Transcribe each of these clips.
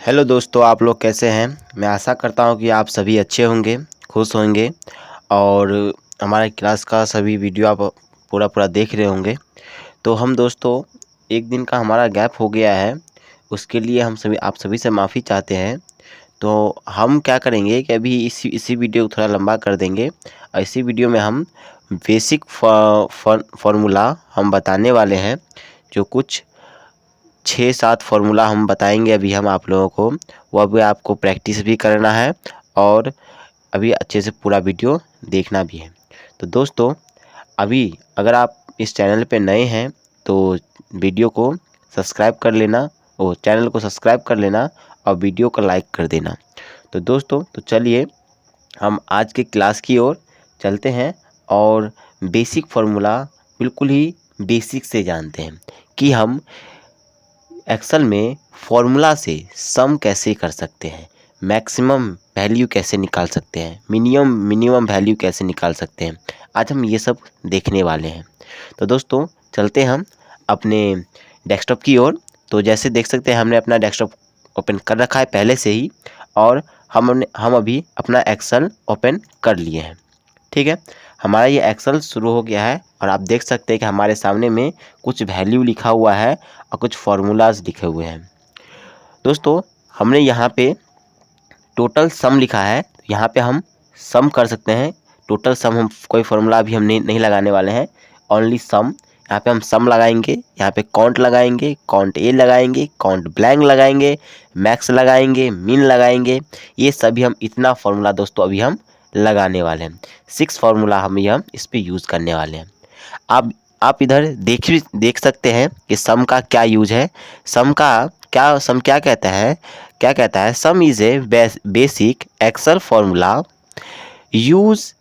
Hello दोस्तों, आप लोग कैसे हैं। मैं आशा करता हूं कि आप सभी अच्छे होंगे, खुश होंगे और हमारे क्लास का सभी वीडियो आप पूरा देख रहे होंगे। तो हम दोस्तों एक दिन का हमारा गैप हो गया है, उसके लिए हम सभी आप सभी से माफ़ी चाहते हैं। तो हम क्या करेंगे कि अभी इसी वीडियो को थोड़ा लंबा कर देंगे और इसी वीडियो में हम बेसिक फार्मूला हम बताने वाले हैं। जो कुछ 6-7 फार्मूला हम बताएंगे अभी हम आप लोगों को, वो अभी आपको प्रैक्टिस भी करना है और अभी अच्छे से पूरा वीडियो देखना भी है। तो दोस्तों अभी अगर आप इस चैनल पे नए हैं तो वीडियो को सब्सक्राइब कर लेना, वो चैनल को सब्सक्राइब कर लेना और वीडियो को लाइक कर देना। तो दोस्तों तो चलिए हम आज के क्लास की ओर चलते हैं और बेसिक फार्मूला बिल्कुल ही बेसिक से जानते हैं कि हम एक्सेल में फॉर्मूला से सम कैसे कर सकते हैं, मैक्सिमम वैल्यू कैसे निकाल सकते हैं, मिनिमम वैल्यू कैसे निकाल सकते हैं। आज हम ये सब देखने वाले हैं। तो दोस्तों चलते हैं हम अपने डेस्कटॉप की ओर। तो जैसे देख सकते हैं हमने अपना डेस्कटॉप ओपन कर रखा है पहले से ही और हम अभी अपना एक्सेल ओपन कर लिए हैं। ठीक है, हमारा ये एक्सेल शुरू हो गया है और आप देख सकते हैं कि हमारे सामने में कुछ वैल्यू लिखा हुआ है और कुछ फार्मूलाज लिखे हुए हैं। दोस्तों हमने यहाँ पे टोटल सम लिखा है, यहाँ पे हम सम कर सकते हैं। टोटल सम हम कोई फार्मूला अभी हम नहीं लगाने वाले हैं, ओनली सम। यहाँ पे हम सम लगाएंगे, यहाँ पे काउंट लगाएंगे, काउंट ए लगाएंगे, काउंट ब्लैंक लगाएंगे, मैक्स लगाएंगे, मीन लगाएंगे। ये सभी हम इतना फार्मूला दोस्तों अभी हम लगाने वाले हैं। 6 फार्मूला हम इस पे यूज़ करने वाले हैं। आप इधर देख सकते हैं कि सम का क्या यूज है। सम क्या कहता है, sum is a basic Excel formula use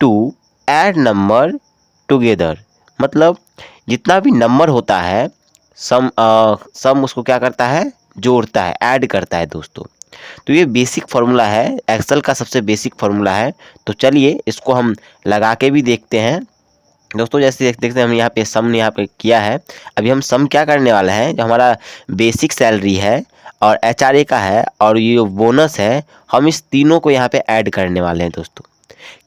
to add number together. मतलब जितना भी नंबर होता है सम उसको क्या करता है, जोड़ता है, ऐड करता है दोस्तों। तो ये बेसिक फार्मूला है, एक्सेल का सबसे बेसिक फार्मूला है। तो चलिए इसको हम लगा के भी देखते हैं दोस्तों। जैसे देखते हैं हम यहाँ पे सम यहाँ पे किया है। अभी हम सम क्या करने वाला है, जो हमारा बेसिक सैलरी है और एचआरए का है और ये बोनस है, हम इस तीनों को यहाँ पे ऐड करने वाले हैं दोस्तों।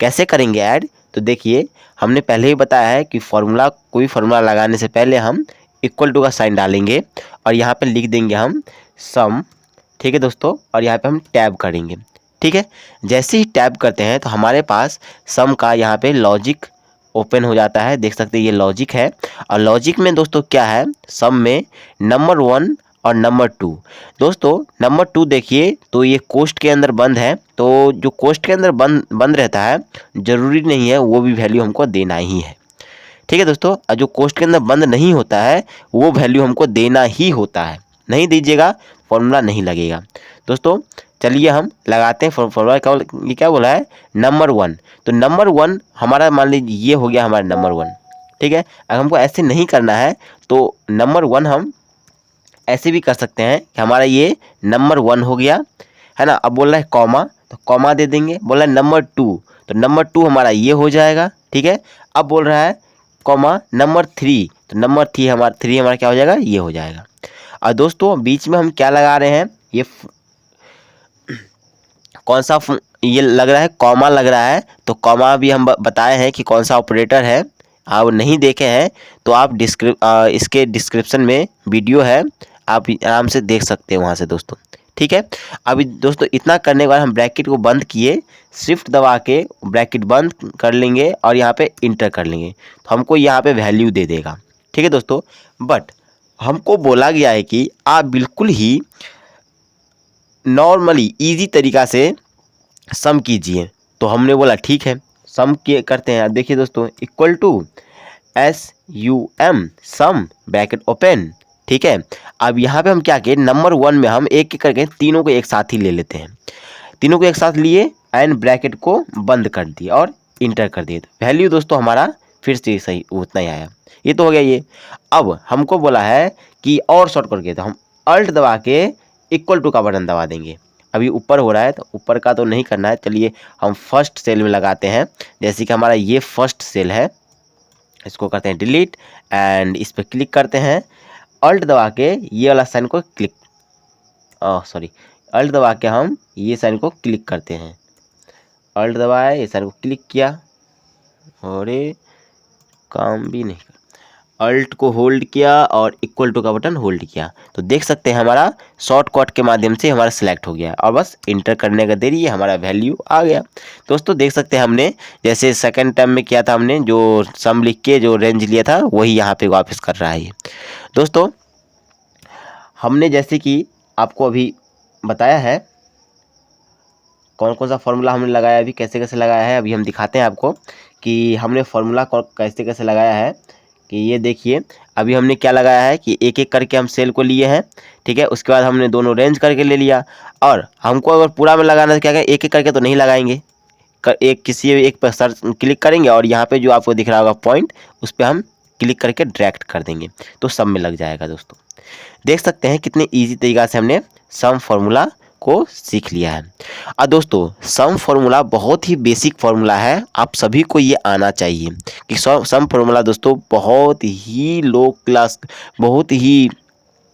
कैसे करेंगे ऐड, तो देखिए हमने पहले ही बताया है कि कोई फार्मूला लगाने से पहले हम इक्वल टू का साइन डालेंगे और यहाँ पे लिख देंगे हम सम। ठीक है दोस्तों, और यहाँ पे हम टैब करेंगे। ठीक है, जैसे ही टैब करते हैं तो हमारे पास सम का यहाँ पे लॉजिक ओपन हो जाता है। देख सकते हैं ये लॉजिक है और लॉजिक में दोस्तों क्या है, सम में नंबर 1 और नंबर 2। दोस्तों नंबर 2 देखिए तो ये कोष्ठ के अंदर बंद है, तो जो कोष्ठ के अंदर बंद रहता है जरूरी नहीं है वो भी वैल्यू हमको देना ही है। ठीक है दोस्तों, और जो कोष्ठ के अंदर बंद नहीं होता है वो वैल्यू हमको देना ही होता है। नहीं दीजिएगा फॉर्मूला नहीं लगेगा। दोस्तों चलिए हम लगाते हैं फॉर्मूला। ये क्या बोला है, नंबर 1। तो नंबर 1 हमारा मान लीजिए ये हो गया हमारा नंबर 1। ठीक है, अगर हमको ऐसे नहीं करना है तो नंबर 1 हम ऐसे भी कर सकते हैं कि हमारा ये नंबर 1 हो गया है ना। अब बोल रहा है कॉमा, तो कॉमा दे देंगे। बोल रहा है नंबर 2, तो नंबर 2 हमारा ये हो जाएगा। ठीक है, अब बोल रहा है कॉमा नंबर 3, तो नंबर 3 हमारा क्या हो जाएगा, ये हो जाएगा। और दोस्तों बीच में हम क्या लगा रहे हैं, ये कौन सा ये लग रहा है, कॉमा लग रहा है। तो कॉमा भी हम बताए हैं कि कौन सा ऑपरेटर है। आप नहीं देखे हैं तो आप इसके डिस्क्रिप्शन में वीडियो है, आप आराम से देख सकते हैं वहाँ से दोस्तों। ठीक है, अभी दोस्तों इतना करने के बाद हम ब्रैकेट को बंद किए, शिफ्ट दबा के ब्रैकेट बंद कर लेंगे और यहाँ पे इंटर कर लेंगे, तो हमको यहाँ पे वैल्यू दे देगा। ठीक है दोस्तों, बट हमको बोला गया है कि आप बिल्कुल ही नॉर्मली इजी तरीका से सम कीजिए। तो हमने बोला ठीक है सम के करते हैं। देखिए दोस्तों equal to SUM sum bracket open. ठीक है, अब यहाँ पे हम क्या किए, नंबर 1 में हम एक एक करके तीनों को एक साथ ही ले लेते हैं। तीनों को एक साथ लिए एंड ब्रैकेट को बंद कर दिए और इंटर कर दिए। वैल्यू दोस्तों हमारा फिर से सही उतना ही आया। ये तो हो गया ये। अब हमको बोला है कि और शॉर्ट करके, तो हम अल्ट दबा के इक्वल टू का बटन दबा देंगे। अभी ऊपर हो रहा है तो ऊपर का तो नहीं करना है। चलिए हम फर्स्ट सेल में लगाते हैं। जैसे कि हमारा ये फर्स्ट सेल है, इसको करते हैं डिलीट एंड इस पर क्लिक करते हैं, अल्ट दबा के ये वाला साइन को क्लिक सॉरी, अल्ट दबा के हम ये साइन को क्लिक करते हैं। अल्ट दबाया, ये साइन को क्लिक किया और ये काम भी नहीं कर, अल्ट को होल्ड किया और इक्वल टू का बटन होल्ड किया, तो देख सकते हैं हमारा शॉर्टकट के माध्यम से हमारा सिलेक्ट हो गया और बस इंटर करने का देरी, ये हमारा वैल्यू आ गया। दोस्तों देख सकते हैं हमने जैसे सेकंड टर्म में किया था, हमने जो सम लिख के जो रेंज लिया था वही यहाँ पे वापस कर रहा है ये। दोस्तों हमने जैसे कि आपको अभी बताया है कौन कौन सा फॉर्मूला हमने लगाया, अभी कैसे कैसे लगाया है, अभी हम दिखाते हैं आपको कि हमने फॉर्मूला कैसे कैसे लगाया है। कि ये देखिए अभी हमने क्या लगाया है कि एक एक करके हम सेल को लिए हैं, ठीक है। उसके बाद हमने दोनों रेंज करके ले लिया, और हमको अगर पूरा में लगाना है तो क्या करें, एक एक करके तो नहीं लगाएंगे, एक किसी एक पर सर्च क्लिक करेंगे और यहाँ पे जो आपको दिख रहा होगा पॉइंट, उस पर हम क्लिक करके ड्रैग कर देंगे तो सब में लग जाएगा। दोस्तों देख सकते हैं कितने ईजी तरीक़ा से हमने सम फार्मूला को सीख लिया है। और दोस्तों सम फार्मूला बहुत ही बेसिक फार्मूला है, आप सभी को ये आना चाहिए कि सम फार्मूला दोस्तों बहुत ही लो क्लास, बहुत ही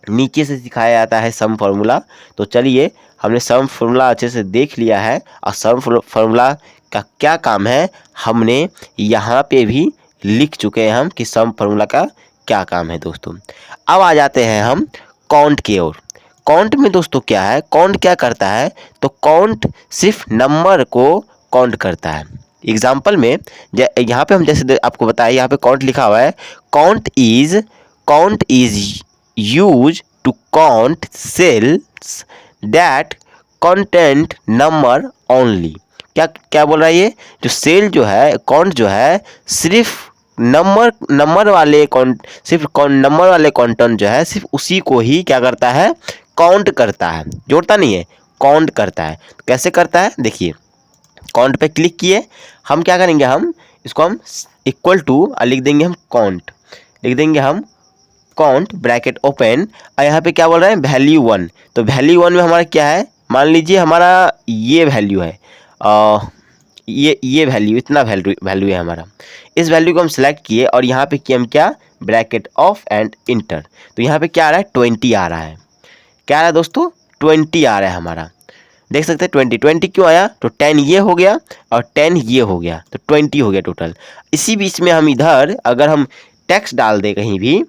नीचे से सिखाया जाता है सम फार्मूला। तो चलिए हमने सम फार्मूला अच्छे से देख लिया है और सम फार्मूला का क्या काम है हमने यहाँ पे भी लिख चुके हैं हम कि सम फार्मूला का क्या काम है। दोस्तों अब आ जाते हैं हम काउंट की ओर। काउंट में दोस्तों क्या है, काउंट क्या करता है, तो काउंट सिर्फ नंबर को काउंट करता है। एग्जाम्पल में यहाँ पे हम जैसे आपको बताया, यहाँ पे काउंट लिखा हुआ है, count is use to count cells that content number only. क्या क्या बोल रहा है ये, जो सेल जो है, काउंट जो है सिर्फ नंबर वाले काउंट, सिर्फ नंबर वाले कंटेंट जो है सिर्फ उसी को ही क्या करता है, काउंट करता है, जोड़ता नहीं है, काउंट करता है। तो कैसे करता है देखिए, काउंट पे क्लिक किए, हम क्या करेंगे, हम इसको हम इक्वल टू लिख देंगे, हम काउंट लिख देंगे, हम काउंट ब्रैकेट ओपन, और यहाँ पे क्या बोल रहे हैं, वैल्यू 1। तो वैल्यू 1 में हमारा क्या है, मान लीजिए हमारा ये वैल्यू है, ये वैल्यू, इतना वैल्यू है हमारा। इस वैल्यू को हम सेलेक्ट किए और यहाँ पे किए हम क्या, ब्रैकेट ऑफ एंड इंटर। तो यहाँ पे क्या आ रहा है, 20 आ रहा है। क्या आ रहा है दोस्तों, 20 आ रहा है हमारा, देख सकते हैं 20 क्यों आया, तो 10 ये हो गया और 10 ये हो गया, तो 20 हो गया टोटल। इसी बीच में हम इधर अगर हम टेक्स्ट डाल दे, कहीं भी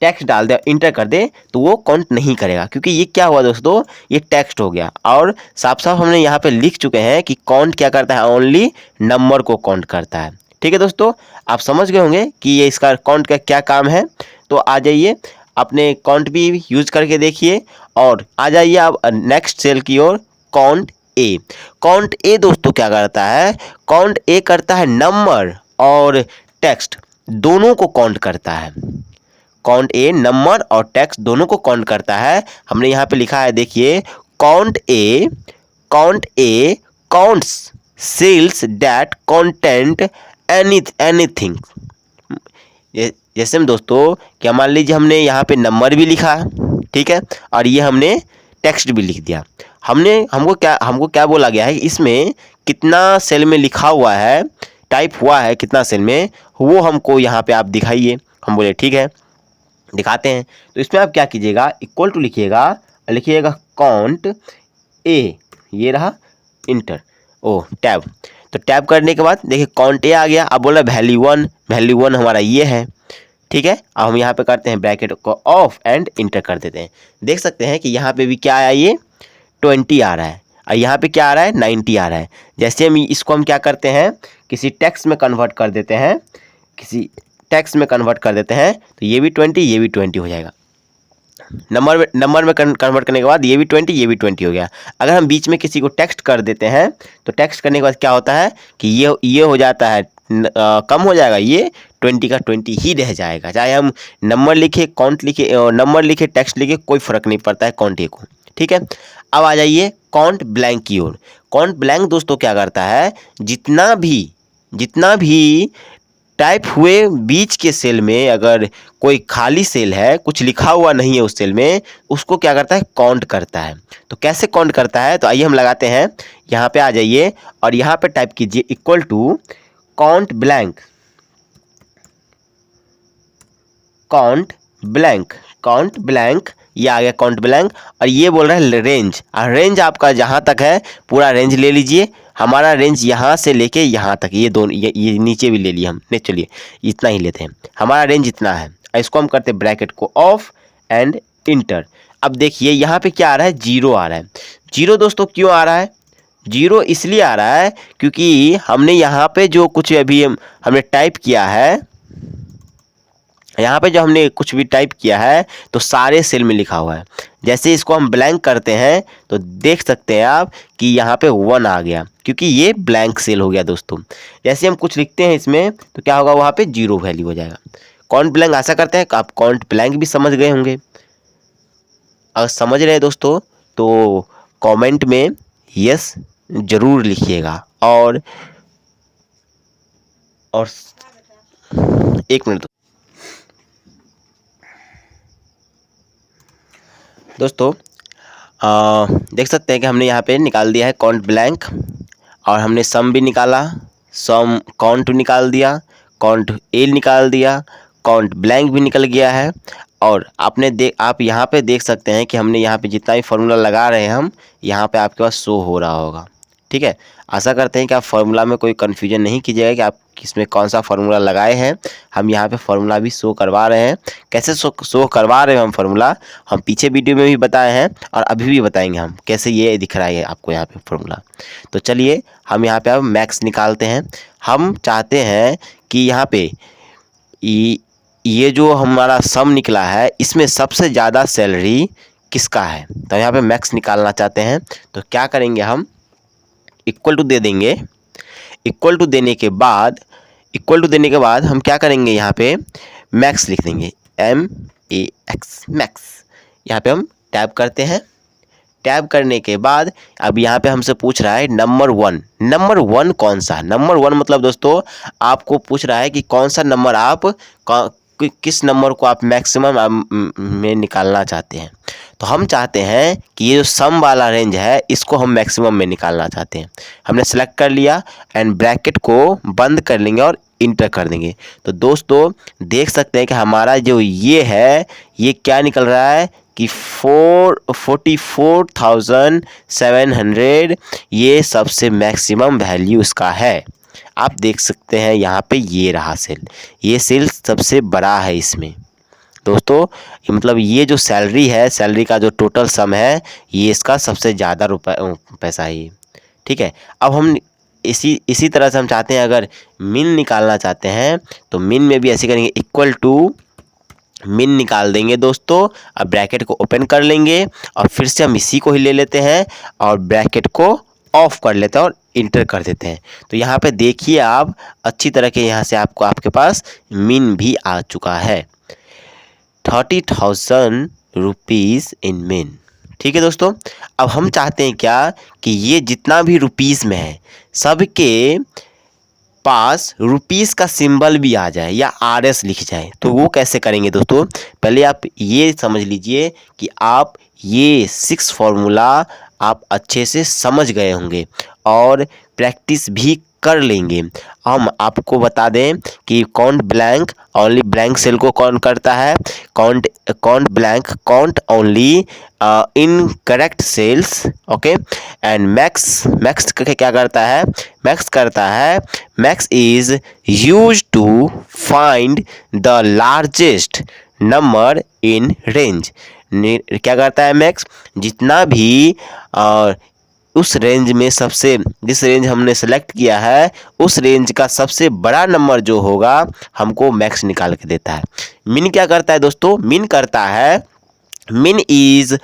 टेक्स्ट डाल दे, इंटर कर दे, तो वो काउंट नहीं करेगा, क्योंकि ये क्या हुआ दोस्तों, ये टेक्स्ट हो गया। और साफ साफ हमने यहाँ पे लिख चुके हैं कि काउंट क्या करता है, ओनली नंबर को काउंट करता है। ठीक है दोस्तों, आप समझ गए होंगे कि ये इसका काउंट का क्या काम है। तो आ जाइए अपने काउंट भी यूज करके देखिए, और आ जाइए आप नेक्स्ट सेल की ओर, काउंट ए। काउंट ए दोस्तों क्या करता है, काउंट ए करता है नंबर और टेक्स्ट दोनों को काउंट करता है। काउंट ए नंबर और टेक्स्ट दोनों को काउंट करता है। हमने यहाँ पे लिखा है देखिए, count a counts cells that content anything. जैसे हम दोस्तों, क्या मान लीजिए हमने यहाँ पे नंबर भी लिखा, ठीक है, और ये हमने टेक्स्ट भी लिख दिया। हमको क्या बोला गया है, इसमें कितना सेल में लिखा हुआ है, टाइप हुआ है कितना सेल में, वो हमको यहाँ पे आप दिखाइए। हम बोले ठीक है, दिखाते हैं। तो इसमें आप क्या कीजिएगा, इक्वल टू लिखिएगा, लिखिएगा काउंट ए, ये रहा, इंटर, टैब। तो टैब करने के बाद देखिए काउंट ए आ गया। अब बोला वैल्यू 1 हमारा ये है, ठीक है। अब हम यहाँ पे करते हैं ब्रैकेट को ऑफ एंड इंटर कर देते हैं। देख सकते हैं कि यहाँ पे भी क्या आया, ये 20 आ रहा है, और यहाँ पे क्या आ रहा है, 90 आ रहा है। जैसे हम इसको हम क्या करते हैं, किसी टेक्स्ट में कन्वर्ट कर देते हैं, तो ये भी 20 ये भी 20 हो जाएगा। नंबर में कन्वर्ट करने के बाद ये भी 20 ये भी 20 हो गया। अगर हम बीच में किसी को टेक्स्ट कर देते हैं, तो टेक्स्ट करने के बाद क्या होता है कि ये हो जाता है, कम हो जाएगा, ये 20 का 20 ही रह जाएगा। चाहे हम नंबर लिखे, काउंट लिखे, नंबर लिखे, टेक्स्ट लिखे, कोई फ़र्क नहीं पड़ता है काउंट ए को। ठीक है, अब आ जाइए काउंट ब्लैंक की ओर। काउंट ब्लैंक दोस्तों क्या करता है, जितना भी टाइप हुए बीच के सेल में अगर कोई खाली सेल है, कुछ लिखा हुआ नहीं है उस सेल में, उसको क्या करता है, काउंट करता है। तो कैसे काउंट करता है, तो आइए हम लगाते हैं, यहाँ पे आ जाइए और यहाँ पे टाइप कीजिए equal to count blank, count blank ये आ गया काउंट ब्लैंक, और ये बोल रहा है रेंज, और रेंज आपका जहाँ तक है पूरा रेंज ले लीजिए। हमारा रेंज यहाँ से लेके यहाँ तक, ये दोनों ये नीचे भी ले लिया हमने, चलिए इतना ही लेते हैं, हमारा रेंज इतना है। इसको हम करते हैं ब्रैकेट को ऑफ एंड इंटर। अब देखिए यहाँ पे क्या आ रहा है, जीरो आ रहा है। जीरो दोस्तों क्यों आ रहा है, जीरो इसलिए आ रहा है क्योंकि हमने यहाँ पे जो कुछ अभी हमने टाइप किया है, यहाँ पे जो हमने कुछ भी टाइप किया है तो सारे सेल में लिखा हुआ है। जैसे इसको हम ब्लैंक करते हैं तो देख सकते हैं आप कि यहाँ पे 1 आ गया, क्योंकि ये ब्लैंक सेल हो गया दोस्तों। जैसे हम कुछ लिखते हैं इसमें तो क्या होगा, वहाँ पे 0 वैल्यू हो जाएगा। काउंट ब्लैंक आशा करते हैं आप काउंट ब्लैंक भी समझ गए होंगे। अगर समझ रहे हैं दोस्तों तो कमेंट में यस जरूर लिखिएगा। और एक मिनट दोस्तों, देख सकते हैं कि हमने यहाँ पे निकाल दिया है काउंट ब्लैंक, और हमने सम भी निकाला, सम काउंट निकाल दिया, काउंट एल निकाल दिया, काउंट ब्लैंक भी निकल गया है। और आप यहाँ पे देख सकते हैं कि हमने यहाँ पे जितना भी फार्मूला लगा रहे हैं हम, यहाँ पे आपके पास शो हो रहा होगा। ठीक है, आशा करते हैं कि आप फार्मूला में कोई कन्फ्यूजन नहीं कीजिएगा कि आप किसमें कौन सा फार्मूला लगाए हैं। हम यहाँ पे फार्मूला भी शो करवा रहे हैं। कैसे शो करवा रहे हैं हम फार्मूला, हम पीछे वीडियो में भी बताए हैं और अभी भी बताएंगे हम कैसे ये दिख रहा है आपको यहाँ पे फार्मूला। तो चलिए हम यहाँ पे अब मैक्स निकालते हैं। हम चाहते हैं कि यहाँ पे ये जो हमारा सम निकला है इसमें सबसे ज़्यादा सैलरी किसका है, तो यहाँ पे मैक्स निकालना चाहते हैं। तो क्या करेंगे, हम इक्वल टू दे देंगे। इक्वल टू देने के बाद हम क्या करेंगे, यहाँ पे मैक्स लिख देंगे, MAX मैक्स। यहाँ पे हम टैब करते हैं। टैब करने के बाद अब यहाँ पे हमसे पूछ रहा है नंबर 1। नंबर 1 कौन सा, नंबर 1 मतलब दोस्तों आपको पूछ रहा है कि कौन सा नंबर आप किस नंबर को आप मैक्सिमम में निकालना चाहते हैं। तो हम चाहते हैं कि ये जो सम वाला रेंज है इसको हम मैक्सिमम में निकालना चाहते हैं। हमने सेलेक्ट कर लिया एंड ब्रैकेट को बंद कर लेंगे और इंटर कर देंगे। तो दोस्तों देख सकते हैं कि हमारा जो ये है ये क्या निकल रहा है कि 44,700 ये सबसे मैक्सिमम वैल्यू इसका है। आप देख सकते हैं यहाँ पे ये रहा सेल, ये सेल सबसे बड़ा है इसमें दोस्तों। मतलब ये जो सैलरी है, सैलरी का जो टोटल सम है ये इसका सबसे ज़्यादा पैसा है ये। ठीक है, अब हम इसी तरह से हम चाहते हैं अगर मिन निकालना चाहते हैं तो मिन में भी ऐसे करेंगे, इक्वल टू मिन निकाल देंगे दोस्तों। अब ब्रैकेट को ओपन कर लेंगे और फिर से हम इसी को ही ले लेते हैं और ब्रैकेट को ऑफ कर लेते हैं और इंटर कर देते हैं। तो यहाँ पे देखिए आप अच्छी तरह के यहाँ से आपके पास मिन भी आ चुका है, 30,000 रुपीज़ इन मिन। ठीक है दोस्तों, अब हम चाहते हैं क्या कि ये जितना भी रुपीज़ में है सबके पास रुपीज़ का सिंबल भी आ जाए या RS लिख जाए। तो वो कैसे करेंगे दोस्तों, पहले आप ये समझ लीजिए कि आप ये 6 फार्मूला आप अच्छे से समझ गए होंगे और प्रैक्टिस भी कर लेंगे। हम आपको बता दें कि count blank only blank cell को कौन करता है, count blank count only in correct cells, okay. And max क्या करता है, max is used to find the largest number in range. क्या करता है मैक्स, जितना भी उस रेंज में जिस रेंज हमने सेलेक्ट किया है उस रेंज का सबसे बड़ा नंबर जो होगा हमको मैक्स निकाल के देता है। मिन क्या करता है दोस्तों, min is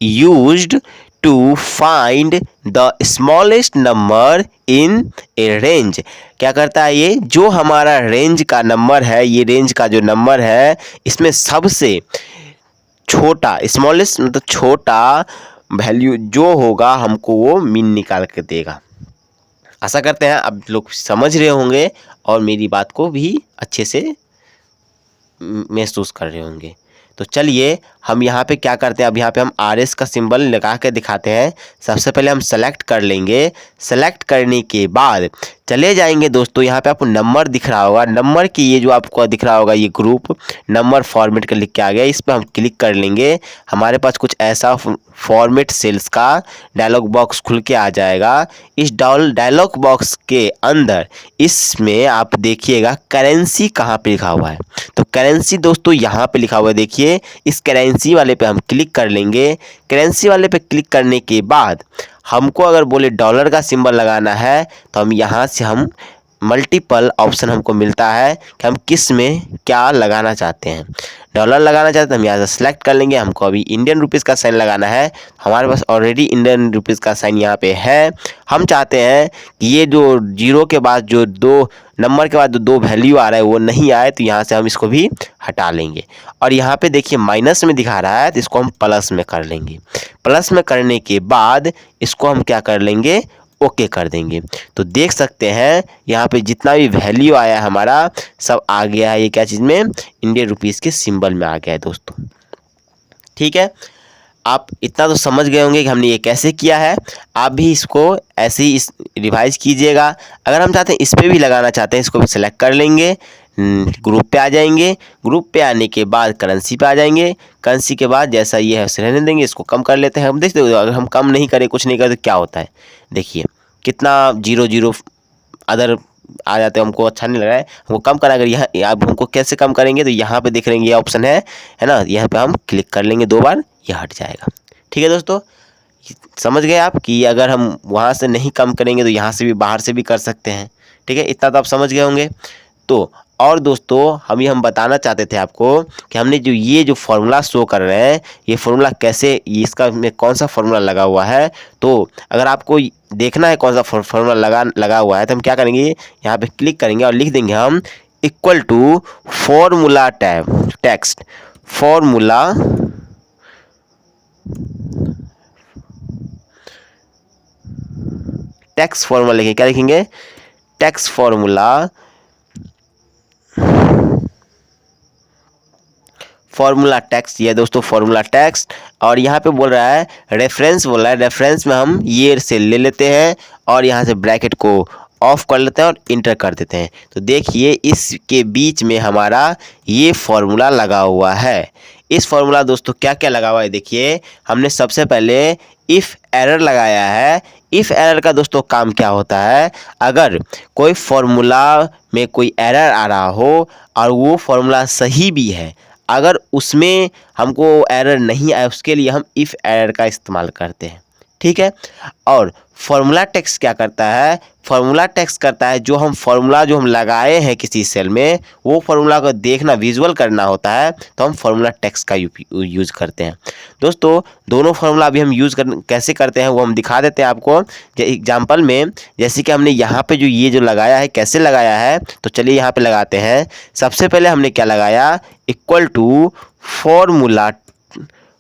used to find the smallest number in a range. क्या करता है ये, जो हमारा रेंज का नंबर है, ये रेंज का जो नंबर है इसमें सबसे छोटा, स्मॉलेस्ट मतलब छोटा वैल्यू जो होगा हमको वो मिन निकाल के देगा। आशा करते हैं आप लोग समझ रहे होंगे और मेरी बात को भी अच्छे से महसूस कर रहे होंगे। तो चलिए हम यहाँ पे क्या करते हैं, अब यहाँ पे हम RS का सिंबल लगा के दिखाते हैं। सबसे पहले हम सेलेक्ट कर लेंगे। सेलेक्ट करने के बाद चले जाएंगे दोस्तों, यहाँ पे आपको नंबर दिख रहा होगा, नंबर की ये जो आपको दिख रहा होगा ये ग्रुप नंबर फॉर्मेट का लिख के आ गया, इस पर हम क्लिक कर लेंगे। हमारे पास कुछ ऐसा फॉर्मेट सेल्स का डायलॉग बॉक्स खुल के आ जाएगा। इस डायलॉग बॉक्स के अंदर इसमें आप देखिएगा करेंसी कहाँ पे लिखा हुआ है। तो करेंसी दोस्तों यहाँ पे लिखा हुआ है, देखिए इस करेंसी वाले पे हम क्लिक कर लेंगे। करेंसी वाले पे क्लिक करने के बाद हमको अगर बोले डॉलर का सिंबल लगाना है तो हम यहाँ से हम मल्टीपल ऑप्शन हमको मिलता है कि हम किस में क्या लगाना चाहते हैं। डॉलर लगाना चाहते हैं तो हम यहाँ से सिलेक्ट कर लेंगे। हमको अभी इंडियन रुपीज़ का साइन लगाना है, हमारे पास ऑलरेडी इंडियन रुपीज़ का साइन यहाँ पे है। हम चाहते हैं कि ये जो जीरो के बाद जो दो नंबर के बाद जो दो वैल्यू आ रहा है वो नहीं आए, तो यहाँ से हम इसको भी हटा लेंगे। और यहाँ पे देखिए माइनस में दिखा रहा है तो इसको हम प्लस में कर लेंगे। प्लस में करने के बाद इसको हम क्या कर लेंगे, ओके कर देंगे। तो देख सकते हैं यहाँ पे जितना भी वैल्यू आया है हमारा सब आ गया है, ये क्या चीज़ में, इंडियन रुपीज़ के सिंबल में आ गया है दोस्तों। ठीक है, आप इतना तो समझ गए होंगे कि हमने ये कैसे किया है। आप भी इसको ऐसे ही रिवाइज कीजिएगा। अगर हम चाहते हैं इस पर भी लगाना चाहते हैं, इसको भी सिलेक्ट कर लेंगे, ग्रुप पे आ जाएंगे। ग्रुप पे आने के बाद करेंसी पे आ जाएंगे। करेंसी के बाद जैसा ये है उसे रहने देंगे, इसको कम कर लेते हैं। हम देखते हैं अगर हम कम नहीं करें, कुछ नहीं करें तो क्या होता है, देखिए कितना 0 0 अदर आ जाते हैं। हमको अच्छा नहीं लग रहा है, हमको कम करना। अगर यहाँ आप हमको कैसे कम करेंगे तो यहाँ पे देख रहे हैं ये ऑप्शन है ना, यहाँ पे हम क्लिक कर लेंगे 2 बार, ये हट जाएगा। ठीक है दोस्तों, समझ गए आप कि अगर हम वहाँ से नहीं कम करेंगे तो यहाँ से भी बाहर से भी कर सकते हैं। ठीक है, इतना तो आप समझ गए होंगे। तो और दोस्तों हम बताना चाहते थे आपको कि हमने जो ये जो फार्मूला शो कर रहे हैं, ये फार्मूला कैसे, इसका में कौन सा फार्मूला लगा हुआ है। तो अगर आपको देखना है कौन सा फार्मूला लगा हुआ है तो हम क्या करेंगे, यहाँ पे क्लिक करेंगे और लिख देंगे हम equal to formula tab text, formula text formula लिखेंगे। क्या लिखेंगे, टेक्स्ट फॉर्मूला, फॉर्मूला टेक्स्ट, ये दोस्तों फॉर्मूला टेक्स्ट। और यहाँ पे बोल रहा है रेफरेंस, बोल रहा है रेफरेंस में हम ये से ले लेते हैं और यहाँ से ब्रैकेट को ऑफ कर लेते हैं और इंटर कर देते हैं। तो देखिए इसके बीच में हमारा ये फॉर्मूला लगा हुआ है। इस फॉर्मूला दोस्तों क्या क्या लगा हुआ है, देखिए हमने सबसे पहले इफ़ एरर लगाया है। इफ़ एरर का दोस्तों काम क्या होता है, अगर कोई फॉर्मूला में कोई एरर आ रहा हो और वो फॉर्मूला सही भी है, अगर उसमें हमको एरर नहीं आए उसके लिए हम इफ़ एरर का इस्तेमाल करते हैं। ठीक है, और फार्मूला टेक्स्ट क्या करता है, फार्मूला टेक्स्ट करता है जो हम फार्मूला जो हम लगाए हैं किसी सेल में, वो फार्मूला को देखना, विजुअल करना होता है, तो हम फार्मूला टेक्स्ट का यूज़ करते हैं। दोस्तों दोनों फार्मूला अभी हम कैसे करते हैं वो हम दिखा देते हैं आपको एग्जाम्पल में। जैसे कि हमने यहाँ पे जो ये जो लगाया है, कैसे लगाया है, तो चलिए यहाँ पे लगाते हैं। सबसे पहले हमने क्या लगाया, इक्वल टू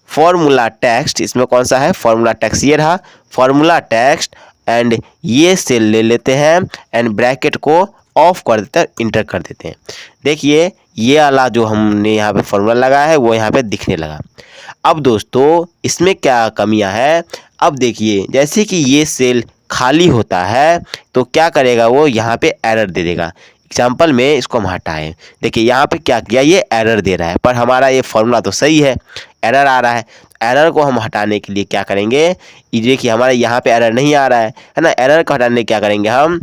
फॉर्मूला टेक्स्ट, इसमें कौन सा है, फॉर्मूला टेक्स्ट, ये रहा फॉर्मूला टेक्स्ट। एंड ये सेल ले लेते हैं एंड ब्रैकेट को ऑफ कर देते हैं, इंटर कर देते हैं। देखिए ये वाला जो हमने यहाँ पे फॉर्मूला लगाया है वो यहाँ पे दिखने लगा। अब दोस्तों इसमें क्या कमियां है, अब देखिए जैसे कि ये सेल खाली होता है तो क्या करेगा, वो यहाँ पे एरर दे देगा। एग्जाम्पल में इसको हम हटाएं, देखिए यहाँ पे क्या किया, ये एरर दे रहा है, पर हमारा ये फॉर्मूला तो सही है, एरर आ रहा है। एरर को हम हटाने के लिए क्या करेंगे, ये देखिए हमारे यहाँ पे एरर नहीं आ रहा है ना। एरर को हटाने क्या करेंगे, हम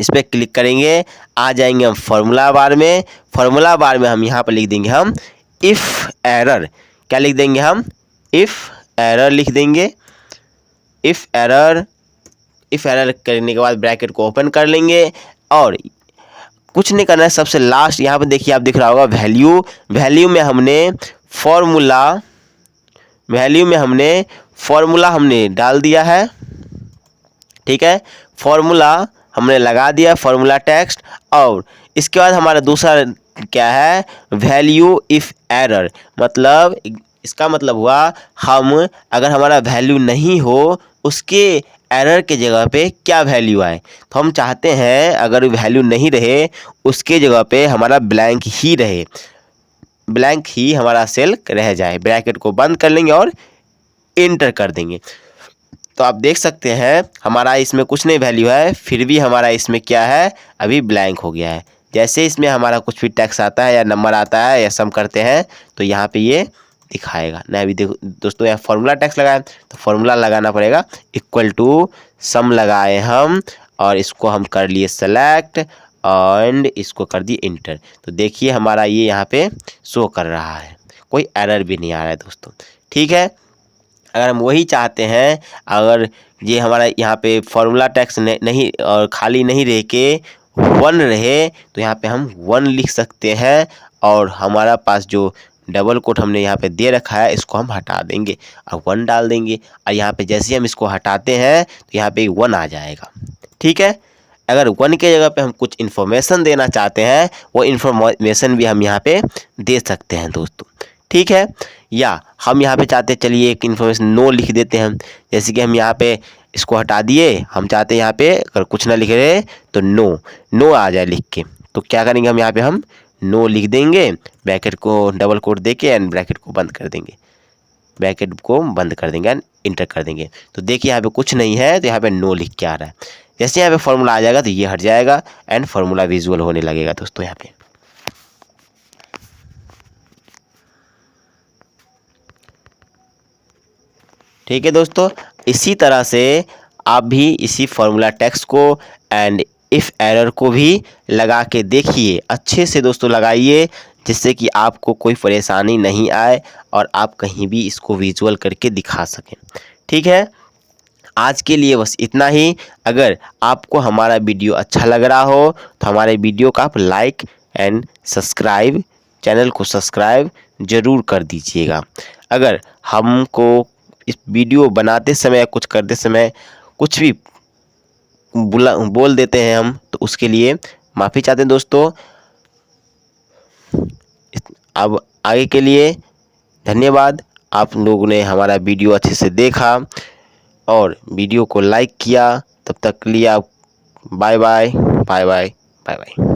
इस पर क्लिक करेंगे, आ जाएंगे हम फार्मूला बार में। फार्मूला बार में हम यहाँ पर लिख देंगे हम इफ़ एरर, क्या लिख देंगे हम, इफ़ एरर लिख देंगे। इफ़ एरर करने के बाद ब्रैकेट को ओपन कर लेंगे और कुछ नहीं करना है। सबसे लास्ट यहाँ पे देखिए आप दिख रहा होगा वैल्यू में हमने फॉर्मूला हमने डाल दिया है। ठीक है, फॉर्मूला हमने लगा दिया, फॉर्मूला टेक्स्ट। और इसके बाद हमारा दूसरा क्या है, वैल्यू इफ़ एरर, मतलब इसका मतलब हुआ हम अगर हमारा वैल्यू नहीं हो, उसके एरर के जगह पे क्या वैल्यू आए। तो हम चाहते हैं अगर वैल्यू नहीं रहे, उसके जगह पे हमारा ब्लैंक ही रहे, ब्लैंक ही हमारा सेल रह जाए। ब्रैकेट को बंद कर लेंगे और इंटर कर देंगे। तो आप देख सकते हैं हमारा इसमें कुछ नहीं वैल्यू है, फिर भी हमारा इसमें क्या है, अभी ब्लैंक हो गया है। जैसे इसमें हमारा कुछ भी टैक्स आता है या नंबर आता है या सम करते हैं तो यहाँ पे ये दिखाएगा ना। अभी देखो दोस्तों, यहाँ फॉर्मूला टैक्स लगाए तो फॉर्मूला लगाना पड़ेगा, इक्वल टू सम लगाए हम और इसको हम कर लिए सेलेक्ट एंड इसको कर दिए इंटर। तो देखिए हमारा ये यहाँ पे शो कर रहा है, कोई एरर भी नहीं आ रहा है दोस्तों। ठीक है, अगर हम वही चाहते हैं, अगर ये हमारा यहाँ पे फॉर्मूला टैक्स नहीं और खाली नहीं रह के 1 रहे तो यहाँ पे हम 1 लिख सकते हैं और हमारा पास जो डबल कोट हमने यहाँ पे दे रखा है इसको हम हटा देंगे और 1 डाल देंगे। और यहाँ पे जैसे हम इसको हटाते हैं तो यहाँ पे 1 आ जाएगा। ठीक है, अगर 1 के जगह पे हम कुछ इन्फॉर्मेशन देना चाहते हैं वो इन्फॉर्मेशन भी हम यहाँ पे दे सकते हैं दोस्तों। ठीक है, या हम यहाँ पे चाहते हैं, चलिए एक इन्फॉर्मेशन नो लिख देते हैं। जैसे कि हम यहाँ पे इसको हटा दिए, हम चाहते हैं यहाँ पे अगर कुछ ना लिख रहे तो नो आ जाए लिख के, तो क्या करेंगे हम यहाँ पे हम नो लिख देंगे, ब्रैकेट को डबल कोट दे के एंड ब्रैकेट को बंद कर देंगे, ब्रैकेट को बंद कर देंगे एंड इंटर कर देंगे। तो देखिए यहाँ पे कुछ नहीं है तो यहाँ पे नो लिख के आ रहा है। जैसे यहाँ पे फॉर्मूला आ जाएगा तो ये हट जाएगा एंड फॉर्मूला विजुअल होने लगेगा दोस्तों यहाँ पे। ठीक है दोस्तों, इसी तरह से आप भी इसी फॉर्मूला टेक्स्ट को एंड इफ़ एरर को भी लगा के देखिए, अच्छे से दोस्तों लगाइए, जिससे कि आपको कोई परेशानी नहीं आए और आप कहीं भी इसको विजुअल करके दिखा सकें। ठीक है, आज के लिए बस इतना ही। अगर आपको हमारा वीडियो अच्छा लग रहा हो तो हमारे वीडियो का आप लाइक एंड सब्सक्राइब, चैनल को सब्सक्राइब ज़रूर कर दीजिएगा। अगर हमको इस वीडियो बनाते समय या कुछ करते समय कुछ भी बोल देते हैं हम तो उसके लिए माफ़ी चाहते हैं दोस्तों। अब आगे के लिए धन्यवाद। आप लोगों ने हमारा वीडियो अच्छे से देखा और वीडियो को लाइक किया। तब तक के लिए आप bye bye bye bye bye bye.